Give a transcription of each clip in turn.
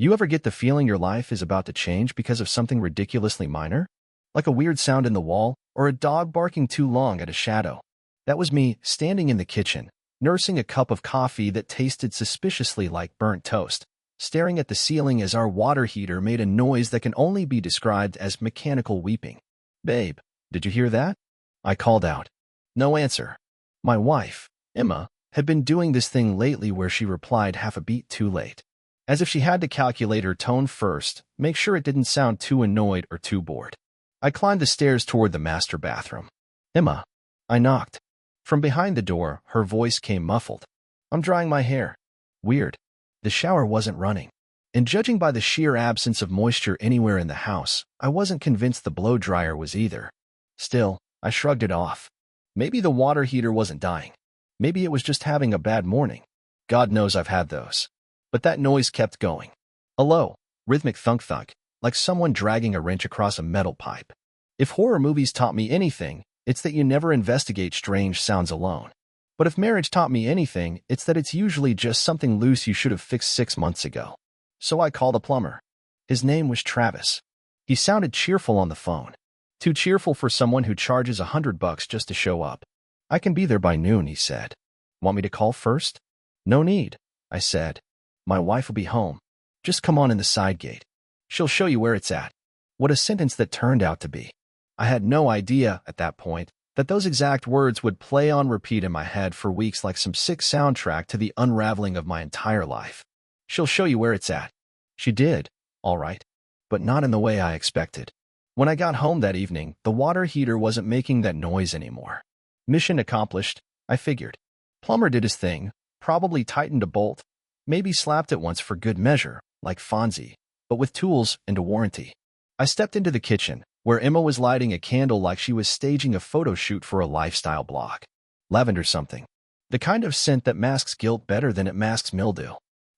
You ever get the feeling your life is about to change because of something ridiculously minor? Like a weird sound in the wall or a dog barking too long at a shadow? That was me standing in the kitchen, nursing a cup of coffee that tasted suspiciously like burnt toast, staring at the ceiling as our water heater made a noise that can only be described as mechanical weeping. "Babe, did you hear that?" I called out. No answer. My wife, Emma, had been doing this thing lately where she replied half a beat too late, as if she had to calculate her tone first, make sure it didn't sound too annoyed or too bored. I climbed the stairs toward the master bathroom. "Emma." I knocked. From behind the door, her voice came muffled. "I'm drying my hair." Weird. The shower wasn't running. And judging by the sheer absence of moisture anywhere in the house, I wasn't convinced the blow dryer was either. Still, I shrugged it off. Maybe the water heater wasn't dying. Maybe it was just having a bad morning. God knows I've had those. But that noise kept going. A low, rhythmic thunk-thunk, like someone dragging a wrench across a metal pipe. If horror movies taught me anything, it's that you never investigate strange sounds alone. But if marriage taught me anything, it's that it's usually just something loose you should have fixed 6 months ago. So I called a plumber. His name was Travis. He sounded cheerful on the phone. Too cheerful for someone who charges $100 just to show up. "I can be there by noon," he said. "Want me to call first?" "No need," I said. "My wife will be home. Just come on in the side gate. She'll show you where it's at." What a sentence that turned out to be. I had no idea, at that point, that those exact words would play on repeat in my head for weeks like some sick soundtrack to the unraveling of my entire life. She'll show you where it's at. She did, all right, but not in the way I expected. When I got home that evening, the water heater wasn't making that noise anymore. Mission accomplished, I figured. Plumber did his thing, probably tightened a bolt, maybe slapped it once for good measure, like Fonzie, but with tools and a warranty. I stepped into the kitchen, where Emma was lighting a candle like she was staging a photo shoot for a lifestyle blog. Lavender something. The kind of scent that masks guilt better than it masks mildew.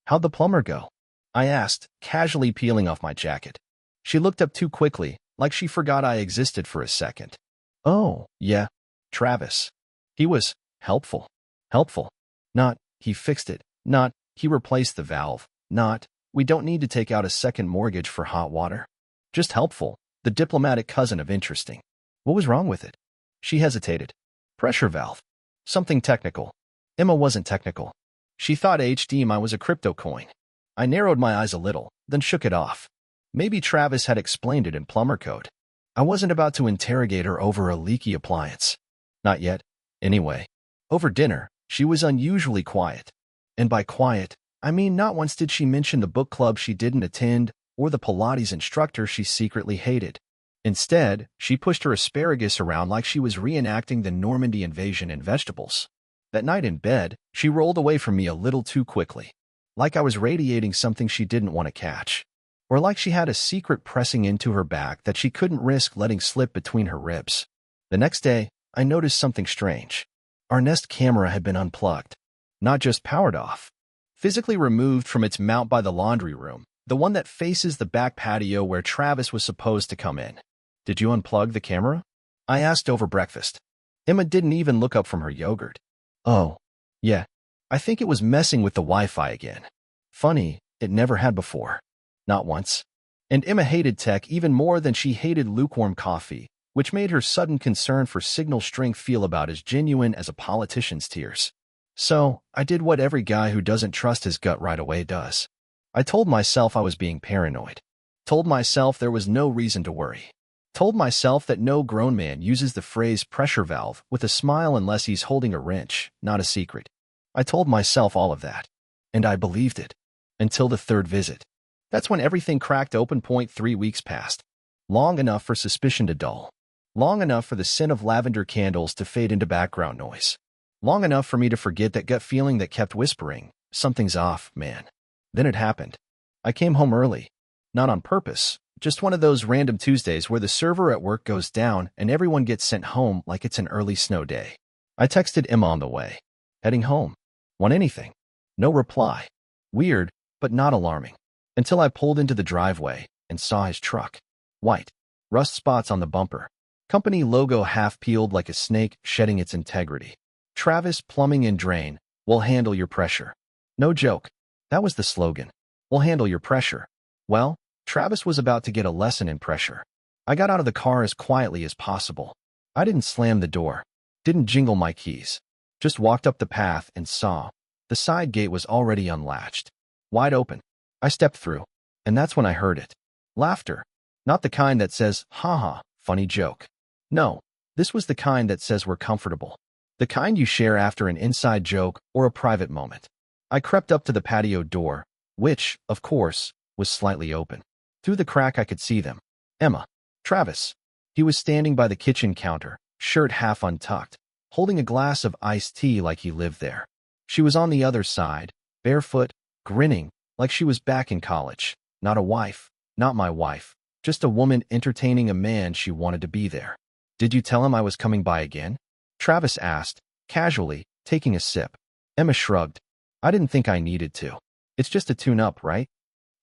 "How'd the plumber go?" I asked, casually peeling off my jacket. She looked up too quickly, like she forgot I existed for a second. "Oh, yeah, Travis. He was helpful. Helpful. Not, he fixed it. Not, he replaced the valve. Not, we don't need to take out a second mortgage for hot water. Just helpful, the diplomatic cousin of interesting." What was wrong with it? She hesitated. "Pressure valve. Something technical." Emma wasn't technical. She thought HDMI was a crypto coin. I narrowed my eyes a little, then shook it off. Maybe Travis had explained it in plumber code. I wasn't about to interrogate her over a leaky appliance. Not yet, anyway. Over dinner, she was unusually quiet. And by quiet, I mean not once did she mention the book club she didn't attend or the Pilates instructor she secretly hated. Instead, she pushed her asparagus around like she was reenacting the Normandy invasion in vegetables. That night in bed, she rolled away from me a little too quickly. Like I was radiating something she didn't want to catch. Or like she had a secret pressing into her back that she couldn't risk letting slip between her ribs. The next day, I noticed something strange. Our Nest camera had been unplugged. Not just powered off. Physically removed from its mount by the laundry room, the one that faces the back patio where Travis was supposed to come in. "Did you unplug the camera?" I asked over breakfast. Emma didn't even look up from her yogurt. "Oh, yeah. I think it was messing with the Wi-Fi again. Funny, it never had before. Not once." And Emma hated tech even more than she hated lukewarm coffee, which made her sudden concern for signal strength feel about as genuine as a politician's tears. So, I did what every guy who doesn't trust his gut right away does. I told myself I was being paranoid. Told myself there was no reason to worry. Told myself that no grown man uses the phrase pressure valve with a smile unless he's holding a wrench, not a secret. I told myself all of that. And I believed it. Until the third visit. That's when everything cracked open. 3 weeks passed. Long enough for suspicion to dull. Long enough for the scent of lavender candles to fade into background noise. Long enough for me to forget that gut feeling that kept whispering, "Something's off, man." Then it happened. I came home early. Not on purpose, just one of those random Tuesdays where the server at work goes down and everyone gets sent home like it's an early snow day. I texted Emma on the way. "Heading home. Want anything?" No reply. Weird, but not alarming. Until I pulled into the driveway and saw his truck. White. Rust spots on the bumper. Company logo half peeled like a snake shedding its integrity. Travis Plumbing and Drain will handle your pressure. No joke. That was the slogan. We'll handle your pressure. Well, Travis was about to get a lesson in pressure. I got out of the car as quietly as possible. I didn't slam the door, didn't jingle my keys, just walked up the path and saw the side gate was already unlatched, wide open. I stepped through, and that's when I heard it. Laughter. Not the kind that says, haha, funny joke. No, this was the kind that says we're comfortable. The kind you share after an inside joke or a private moment. I crept up to the patio door, which, of course, was slightly open. Through the crack I could see them. Emma. Travis. He was standing by the kitchen counter, shirt half untucked, holding a glass of iced tea like he lived there. She was on the other side, barefoot, grinning, like she was back in college. Not a wife, not my wife, just a woman entertaining a man she wanted to be there. Did you tell him I was coming by again? Travis asked, casually, taking a sip. Emma shrugged. I didn't think I needed to. It's just a tune-up, right?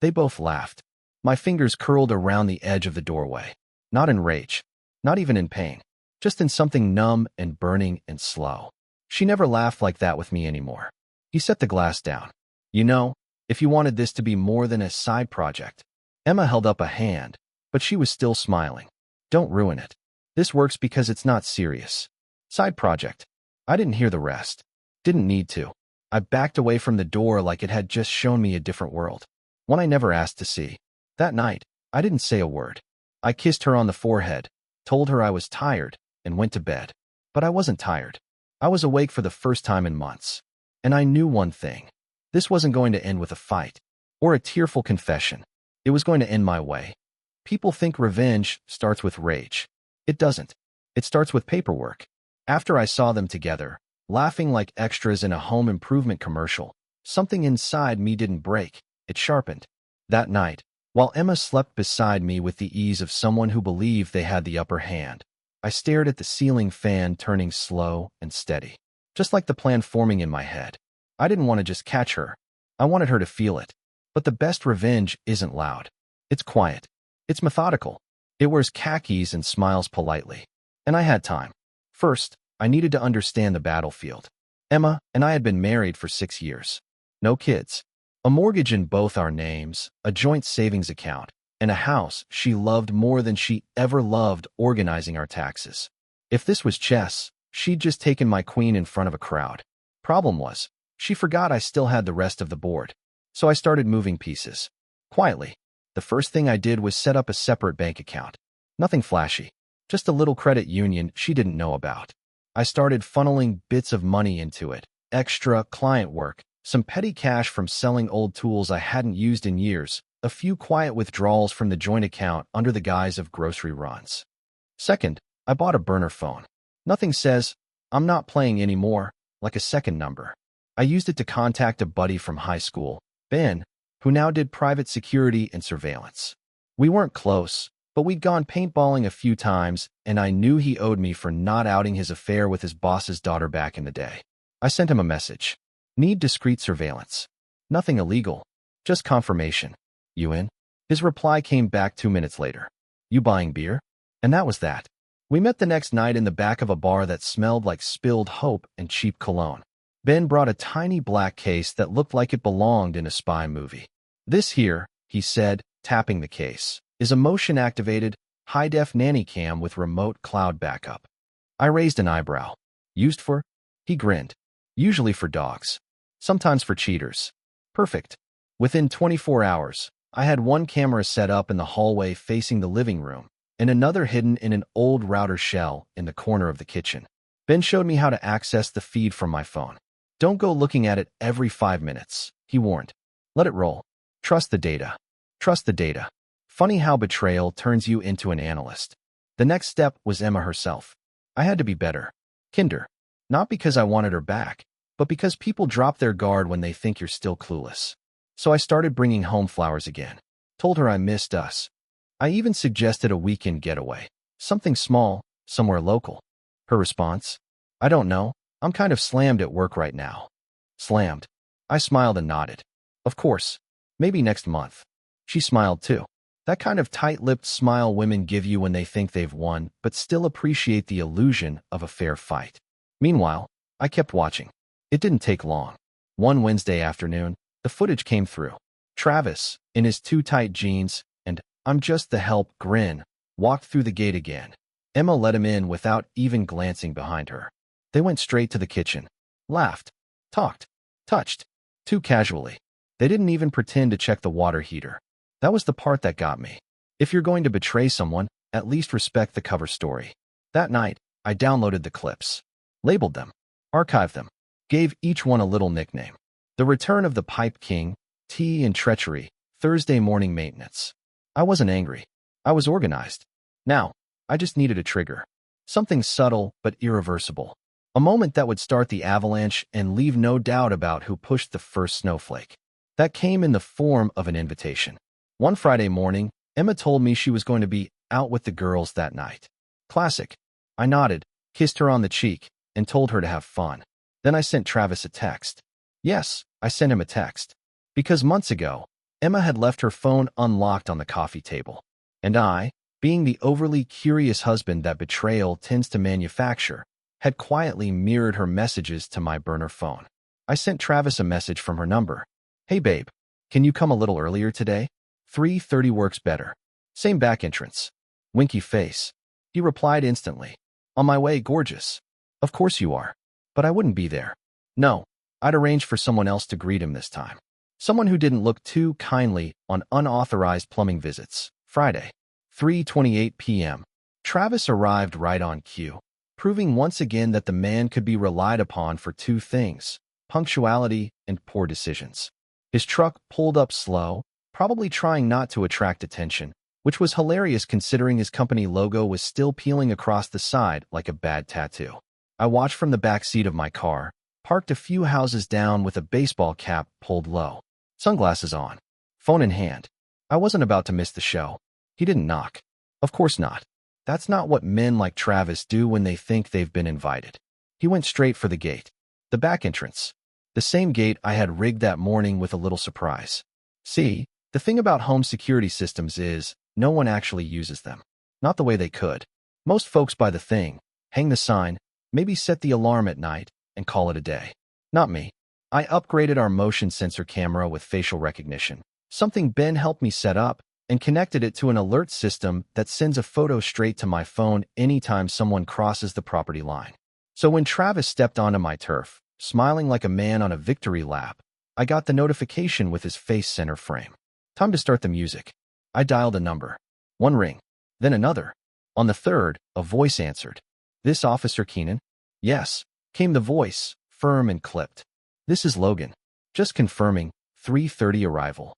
They both laughed. My fingers curled around the edge of the doorway. Not in rage, not even in pain, just in something numb and burning and slow. She never laughed like that with me anymore. He set the glass down. You know, if you wanted this to be more than a side project. Emma held up a hand, but she was still smiling. Don't ruin it. This works because it's not serious. Side project. I didn't hear the rest. Didn't need to. I backed away from the door like it had just shown me a different world. One I never asked to see. That night, I didn't say a word. I kissed her on the forehead, told her I was tired, and went to bed. But I wasn't tired. I was awake for the first time in months. And I knew one thing. This wasn't going to end with a fight or a tearful confession. It was going to end my way. People think revenge starts with rage. It doesn't. It starts with paperwork. After I saw them together, laughing like extras in a home improvement commercial, something inside me didn't break. It sharpened. That night, while Emma slept beside me with the ease of someone who believed they had the upper hand, I stared at the ceiling fan turning slow and steady, just like the plan forming in my head. I didn't want to just catch her. I wanted her to feel it. But the best revenge isn't loud. It's quiet. It's methodical. It wears khakis and smiles politely. And I had time. First, I needed to understand the battlefield. Emma and I had been married for 6 years. No kids. A mortgage in both our names, a joint savings account, and a house she loved more than she ever loved organizing our taxes. If this was chess, she'd just taken my queen in front of a crowd. Problem was, she forgot I still had the rest of the board. So I started moving pieces. Quietly. The first thing I did was set up a separate bank account. Nothing flashy. Just a little credit union she didn't know about. I started funneling bits of money into it. Extra client work, some petty cash from selling old tools I hadn't used in years, a few quiet withdrawals from the joint account under the guise of grocery runs. Second, I bought a burner phone. Nothing says, I'm not playing anymore, like a second number. I used it to contact a buddy from high school, Ben, who now did private security and surveillance. We weren't close, but we'd gone paintballing a few times, and I knew he owed me for not outing his affair with his boss's daughter back in the day. I sent him a message. Need discreet surveillance. Nothing illegal. Just confirmation. You in? His reply came back 2 minutes later. You buying beer? And that was that. We met the next night in the back of a bar that smelled like spilled hope and cheap cologne. Ben brought a tiny black case that looked like it belonged in a spy movie. This here, he said, tapping the case, is a motion-activated, high-def nanny cam with remote cloud backup. I raised an eyebrow. Used for? He grinned. Usually for dogs. Sometimes for cheaters. Perfect. Within 24 hours, I had one camera set up in the hallway facing the living room, and another hidden in an old router shell in the corner of the kitchen. Ben showed me how to access the feed from my phone. Don't go looking at it every 5 minutes, he warned. Let it roll. Trust the data. Trust the data. Funny how betrayal turns you into an analyst. The next step was Emma herself. I had to be better. Kinder. Not because I wanted her back, but because people drop their guard when they think you're still clueless. So I started bringing home flowers again. Told her I missed us. I even suggested a weekend getaway. Something small, somewhere local. Her response? I don't know. I'm kind of slammed at work right now. Slammed. I smiled and nodded. Of course. Maybe next month. She smiled too. That kind of tight-lipped smile women give you when they think they've won, but still appreciate the illusion of a fair fight. Meanwhile, I kept watching. It didn't take long. One Wednesday afternoon, the footage came through. Travis, in his too-tight jeans and "I'm just the help" grin, walked through the gate again. Emma let him in without even glancing behind her. They went straight to the kitchen, laughed, talked, touched, too casually. They didn't even pretend to check the water heater. That was the part that got me. If you're going to betray someone, at least respect the cover story. That night, I downloaded the clips, labeled them, archived them, gave each one a little nickname. The Return of the Pipe King, Tea and Treachery, Thursday Morning Maintenance. I wasn't angry. I was organized. Now, I just needed a trigger. Something subtle but irreversible. A moment that would start the avalanche and leave no doubt about who pushed the first snowflake. That came in the form of an invitation. One Friday morning, Emma told me she was going to be out with the girls that night. Classic. I nodded, kissed her on the cheek, and told her to have fun. Then I sent Travis a text. Yes, I sent him a text. Because months ago, Emma had left her phone unlocked on the coffee table. And I, being the overly curious husband that betrayal tends to manufacture, had quietly mirrored her messages to my burner phone. I sent Travis a message from her number. Hey babe, can you come a little earlier today? 3:30 works better. Same back entrance. Winky face. He replied instantly. On my way, gorgeous. Of course you are. But I wouldn't be there. No, I'd arranged for someone else to greet him this time. Someone who didn't look too kindly on unauthorized plumbing visits. Friday, 3:28 p.m. Travis arrived right on cue, proving once again that the man could be relied upon for two things: punctuality and poor decisions. His truck pulled up slow, probably trying not to attract attention, which was hilarious considering his company logo was still peeling across the side like a bad tattoo. I watched from the back seat of my car, parked a few houses down with a baseball cap pulled low, sunglasses on, phone in hand. I wasn't about to miss the show. He didn't knock. Of course not. That's not what men like Travis do when they think they've been invited. He went straight for the gate. The back entrance. The same gate I had rigged that morning with a little surprise. See, the thing about home security systems is, no one actually uses them. Not the way they could. Most folks buy the thing, hang the sign, maybe set the alarm at night, and call it a day. Not me. I upgraded our motion sensor camera with facial recognition, something Ben helped me set up, and connected it to an alert system that sends a photo straight to my phone anytime someone crosses the property line. So when Travis stepped onto my turf, smiling like a man on a victory lap, I got the notification with his face center frame. Time to start the music. I dialed a number. One ring. Then another. On the third, a voice answered. This Officer Keenan? Yes, came the voice, firm and clipped. This is Logan. Just confirming, 3:30 arrival.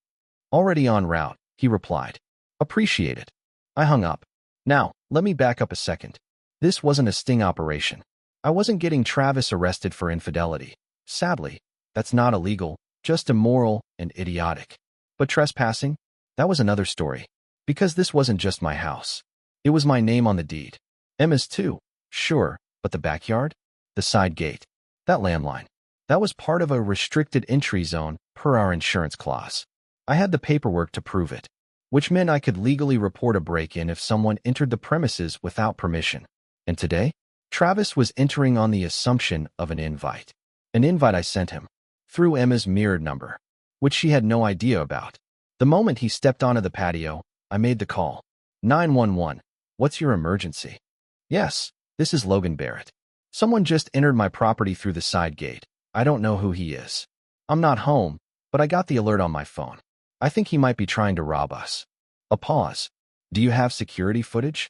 Already en route, he replied. Appreciate it. I hung up. Now, let me back up a second. This wasn't a sting operation. I wasn't getting Travis arrested for infidelity. Sadly, that's not illegal, just immoral and idiotic. But trespassing? That was another story. Because this wasn't just my house. It was my name on the deed. Emma's too, sure, but the backyard? The side gate? That landline? That was part of a restricted entry zone per our insurance clause. I had the paperwork to prove it, which meant I could legally report a break-in if someone entered the premises without permission. And today, Travis was entering on the assumption of an invite. An invite I sent him, through Emma's mirrored number, which she had no idea about. The moment he stepped onto the patio, I made the call. 911, what's your emergency? Yes, this is Logan Barrett. Someone just entered my property through the side gate. I don't know who he is. I'm not home, but I got the alert on my phone. I think he might be trying to rob us. A pause. Do you have security footage?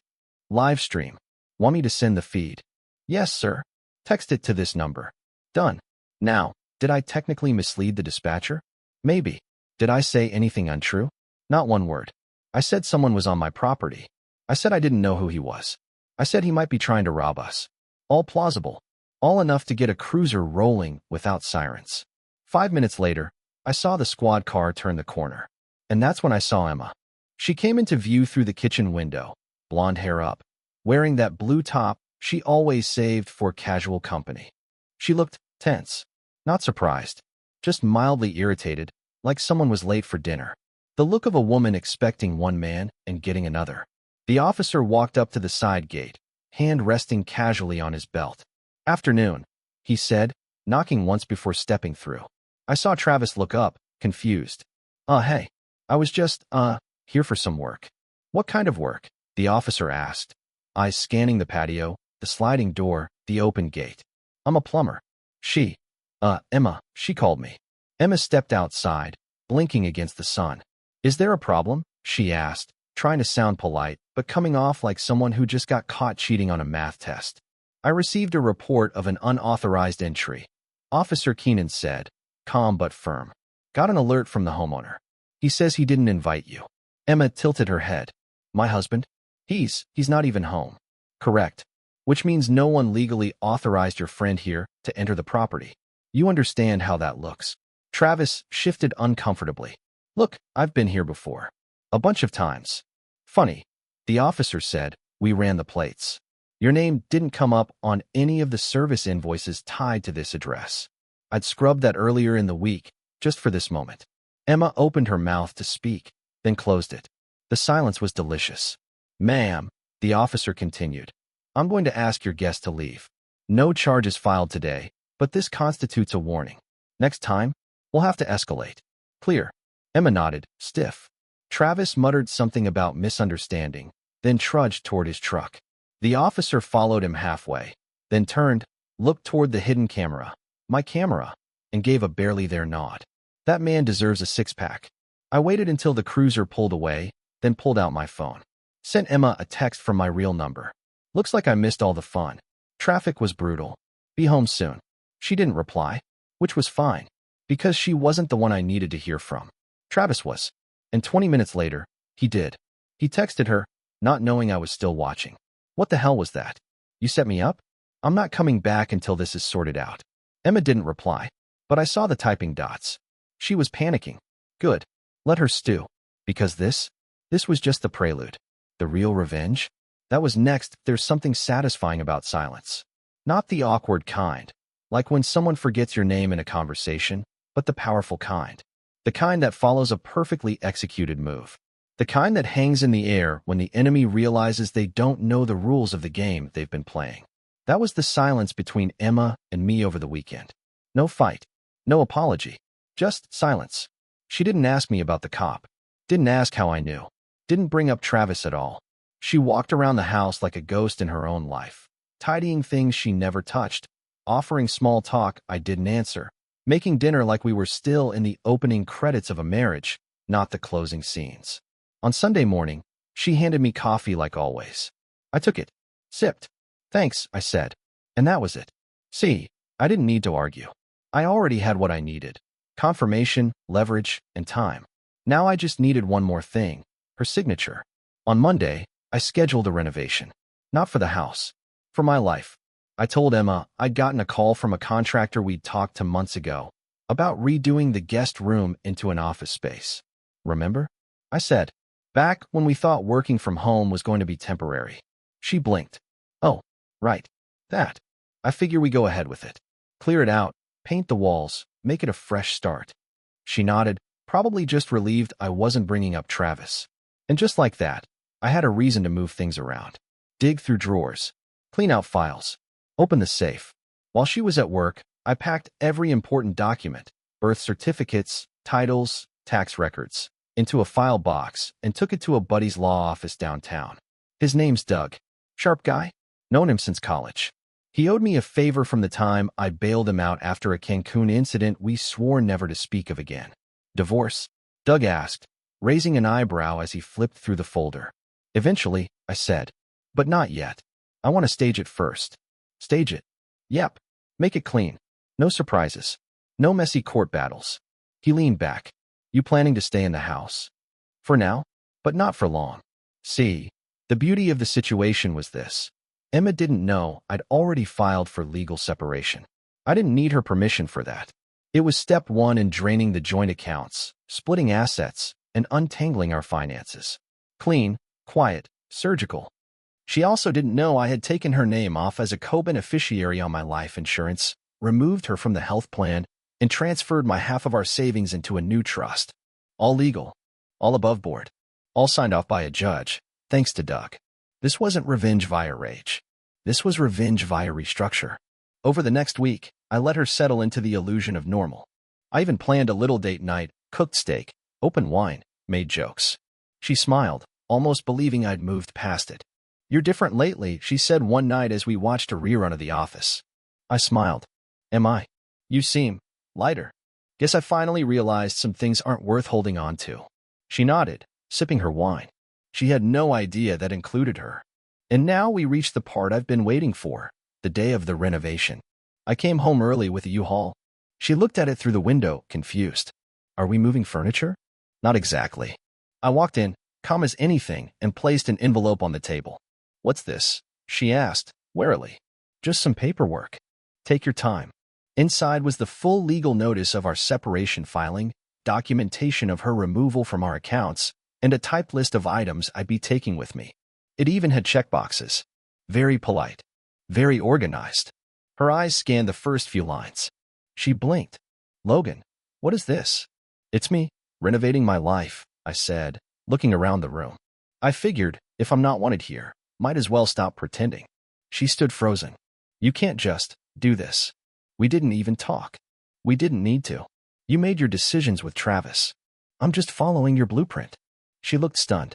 Live stream. Want me to send the feed? Yes, sir. Text it to this number. Done. Now, did I technically mislead the dispatcher? Maybe. Did I say anything untrue? Not one word. I said someone was on my property. I said I didn't know who he was. I said he might be trying to rob us. All plausible. All enough to get a cruiser rolling without sirens. 5 minutes later, I saw the squad car turn the corner. And that's when I saw Emma. She came into view through the kitchen window, blonde hair up, wearing that blue top she always saved for casual company. She looked tense, not surprised, just mildly irritated, like someone was late for dinner. The look of a woman expecting one man and getting another. The officer walked up to the side gate, hand resting casually on his belt. Afternoon, he said, knocking once before stepping through. I saw Travis look up, confused. Hey. I was just, here for some work. What kind of work? The officer asked, eyes scanning the patio, the sliding door, the open gate. I'm a plumber. Emma, she called me. Emma stepped outside, blinking against the sun. Is there a problem? She asked, trying to sound polite, but coming off like someone who just got caught cheating on a math test. I received a report of an unauthorized entry. Officer Keenan said, calm but firm. Got an alert from the homeowner. He says he didn't invite you. Emma tilted her head. My husband? He's not even home. Correct. Which means no one legally authorized your friend here to enter the property. You understand how that looks. Travis shifted uncomfortably. Look, I've been here before. A bunch of times. Funny. The officer said, we ran the plates. Your name didn't come up on any of the service invoices tied to this address. I'd scrubbed that earlier in the week, just for this moment. Emma opened her mouth to speak, then closed it. The silence was delicious. Ma'am, the officer continued, I'm going to ask your guest to leave. No charges filed today, but this constitutes a warning. Next time, we'll have to escalate. Clear. Emma nodded, stiff. Travis muttered something about misunderstanding, then trudged toward his truck. The officer followed him halfway, then turned, looked toward the hidden camera, my camera, and gave a barely there nod. That man deserves a six-pack. I waited until the cruiser pulled away, then pulled out my phone. Sent Emma a text from my real number. Looks like I missed all the fun. Traffic was brutal. Be home soon. She didn't reply, which was fine, because she wasn't the one I needed to hear from. Travis was. And 20 minutes later, he did. He texted her, not knowing I was still watching. What the hell was that? You set me up? I'm not coming back until this is sorted out. Emma didn't reply, but I saw the typing dots. She was panicking. Good. Let her stew. Because this was just the prelude. The real revenge? That was next. There's something satisfying about silence. Not the awkward kind, like when someone forgets your name in a conversation, but the powerful kind. The kind that follows a perfectly executed move. The kind that hangs in the air when the enemy realizes they don't know the rules of the game they've been playing. That was the silence between Emma and me over the weekend. No fight. No apology. Just silence. She didn't ask me about the cop. Didn't ask how I knew. Didn't bring up Travis at all. She walked around the house like a ghost in her own life, tidying things she never touched, offering small talk I didn't answer, making dinner like we were still in the opening credits of a marriage, not the closing scenes. On Sunday morning, she handed me coffee like always. I took it. Sipped. Thanks, I said. And that was it. See, I didn't need to argue. I already had what I needed. Confirmation, leverage, and time. Now I just needed one more thing, her signature. On Monday, I scheduled a renovation. Not for the house. For my life. I told Emma I'd gotten a call from a contractor we'd talked to months ago about redoing the guest room into an office space. Remember? I said, back when we thought working from home was going to be temporary. She blinked. Oh, right. That. I figure we go ahead with it. Clear it out, paint the walls, make it a fresh start. She nodded, probably just relieved I wasn't bringing up Travis. And just like that, I had a reason to move things around. Dig through drawers. Clean out files. Open the safe. While she was at work, I packed every important document, birth certificates, titles, tax records, into a file box and took it to a buddy's law office downtown. His name's Doug. Sharp guy. Known him since college. He owed me a favor from the time I bailed him out after a Cancun incident we swore never to speak of again. Divorce? Doug asked, raising an eyebrow as he flipped through the folder. Eventually, I said, but not yet. I want to stage it first. Stage it? Yep. Make it clean. No surprises. No messy court battles. He leaned back. You planning to stay in the house? For now, but not for long. See, the beauty of the situation was this. Emma didn't know I'd already filed for legal separation. I didn't need her permission for that. It was step one in draining the joint accounts, splitting assets, and untangling our finances. Clean, quiet, surgical. She also didn't know I had taken her name off as a co-beneficiary on my life insurance, removed her from the health plan, and transferred my half of our savings into a new trust. All legal. All above board. All signed off by a judge, thanks to Doug. This wasn't revenge via rage. This was revenge via restructure. Over the next week, I let her settle into the illusion of normal. I even planned a little date night, cooked steak, Open wine, made jokes. She smiled, almost believing I'd moved past it. You're different lately, she said one night as we watched a rerun of The Office. I smiled. Am I? You seem lighter. Guess I finally realized some things aren't worth holding on to. She nodded, sipping her wine. She had no idea that included her. And now we reached the part I've been waiting for, the day of the renovation. I came home early with a U-Haul. She looked at it through the window, confused. Are we moving furniture? Not exactly. I walked in, calm as anything, and placed an envelope on the table. What's this? She asked, warily. Just some paperwork. Take your time. Inside was the full legal notice of our separation filing, documentation of her removal from our accounts, and a typed list of items I'd be taking with me. It even had checkboxes. Very polite. Very organized. Her eyes scanned the first few lines. She blinked. Logan, what is this? It's me, renovating my life, I said, looking around the room. I figured, if I'm not wanted here, might as well stop pretending. She stood frozen. You can't just do this. We didn't even talk. We didn't need to. You made your decisions with Travis. I'm just following your blueprint. She looked stunned,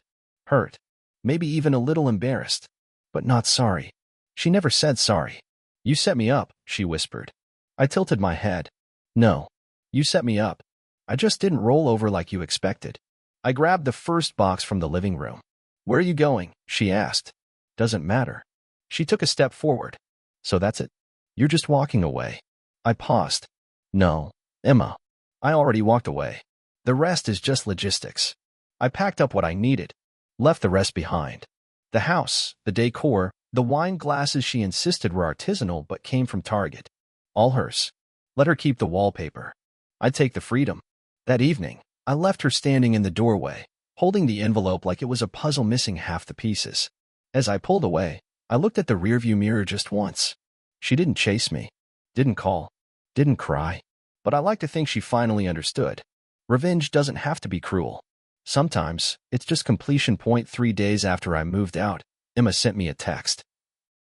hurt, maybe even a little embarrassed, but not sorry. She never said sorry. You set me up, she whispered. I tilted my head. No, you set me up. I just didn't roll over like you expected. I grabbed the first box from the living room. Where are you going? She asked. Doesn't matter. She took a step forward. So that's it? You're just walking away. I paused. No, Emma. I already walked away. The rest is just logistics. I packed up what I needed, left the rest behind. The house, the decor, the wine glasses she insisted were artisanal but came from Target. All hers. Let her keep the wallpaper. I'd take the freedom. That evening, I left her standing in the doorway, holding the envelope like it was a puzzle missing half the pieces. As I pulled away, I looked at the rearview mirror just once. She didn't chase me, didn't call, didn't cry. But I like to think she finally understood. Revenge doesn't have to be cruel. Sometimes, it's just completion. 3 days after I moved out, Emma sent me a text.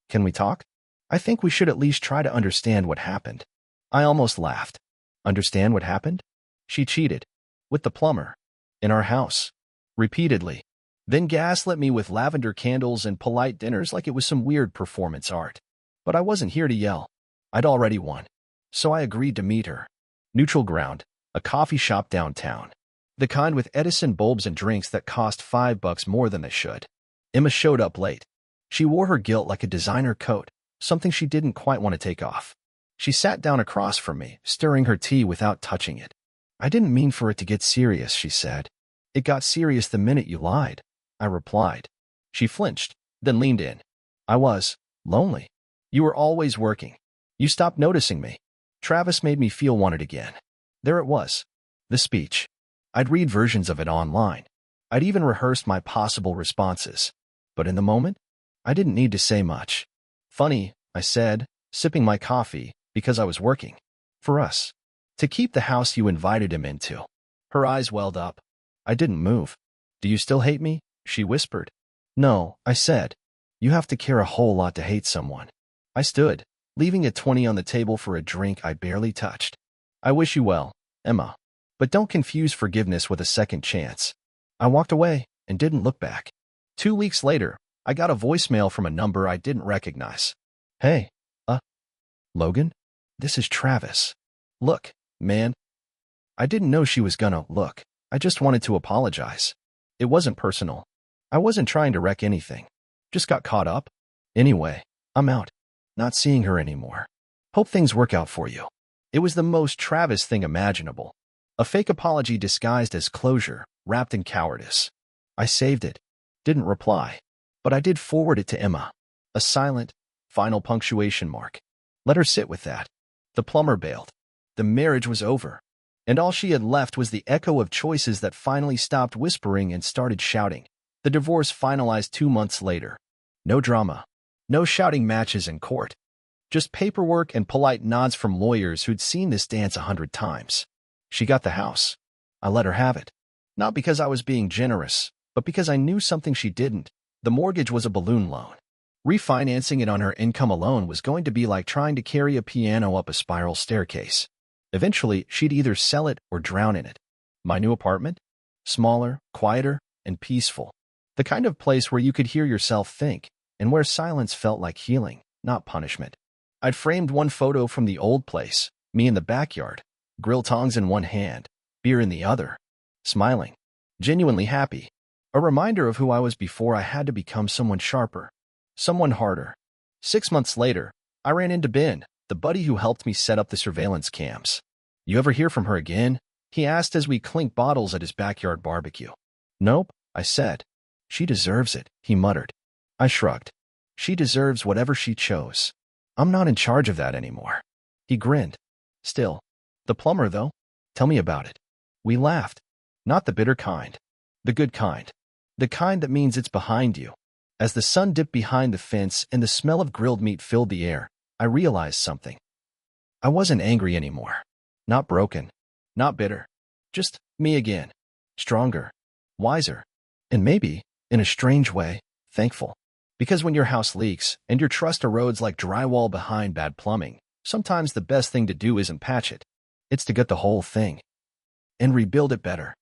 Can we talk? I think we should at least try to understand what happened. I almost laughed. Understand what happened? She cheated. With the plumber. In our house. Repeatedly. Then gaslit me with lavender candles and polite dinners like it was some weird performance art. But I wasn't here to yell. I'd already won. So I agreed to meet her. Neutral ground. A coffee shop downtown. The kind with Edison bulbs and drinks that cost $5 more than they should. Emma showed up late. She wore her guilt like a designer coat, something she didn't quite want to take off. She sat down across from me, stirring her tea without touching it. I didn't mean for it to get serious, she said. It got serious the minute you lied, I replied. She flinched, then leaned in. I was lonely. You were always working. You stopped noticing me. Travis made me feel wanted again. There it was. The speech. I'd read versions of it online. I'd even rehearsed my possible responses. But in the moment, I didn't need to say much. Funny, I said, sipping my coffee, because I was working. For us. To keep the house you invited him into. Her eyes welled up. I didn't move. Do you still hate me? She whispered. No, I said. You have to care a whole lot to hate someone. I stood, leaving a 20 on the table for a drink I barely touched. I wish you well, Emma. But don't confuse forgiveness with a second chance. I walked away and didn't look back. 2 weeks later, I got a voicemail from a number I didn't recognize. Hey, Logan? This is Travis. Look, man. I didn't know she was gonna look. I just wanted to apologize. It wasn't personal. I wasn't trying to wreck anything. Just got caught up. Anyway, I'm out. Not seeing her anymore. Hope things work out for you. It was the most Travis thing imaginable. A fake apology disguised as closure, wrapped in cowardice. I saved it. Didn't reply. But I did forward it to Emma. A silent, final punctuation mark. Let her sit with that. The plumber bailed. The marriage was over. And all she had left was the echo of choices that finally stopped whispering and started shouting. The divorce finalized 2 months later. No drama. No shouting matches in court. Just paperwork and polite nods from lawyers who'd seen this dance 100 times. She got the house. I let her have it. Not because I was being generous, but because I knew something she didn't. The mortgage was a balloon loan. Refinancing it on her income alone was going to be like trying to carry a piano up a spiral staircase. Eventually, she'd either sell it or drown in it. My new apartment? Smaller, quieter, and peaceful. The kind of place where you could hear yourself think, and where silence felt like healing, not punishment. I'd framed one photo from the old place, me in the backyard, grill tongs in one hand, beer in the other, smiling, genuinely happy. A reminder of who I was before I had to become someone sharper, someone harder. 6 months later, I ran into Ben, the buddy who helped me set up the surveillance cams. "You ever hear from her again?" he asked as we clinked bottles at his backyard barbecue. "Nope," I said. "She deserves it," he muttered. I shrugged. "She deserves whatever she chose. I'm not in charge of that anymore." He grinned. "Still. The plumber, though? Tell me about it." We laughed. Not the bitter kind. The good kind. The kind that means it's behind you. As the sun dipped behind the fence and the smell of grilled meat filled the air, I realized something. I wasn't angry anymore. Not broken. Not bitter. Just me again. Stronger. Wiser. And maybe, in a strange way, thankful. Because when your house leaks and your trust erodes like drywall behind bad plumbing, sometimes the best thing to do isn't patch it. It's to get the whole thing and rebuild it better.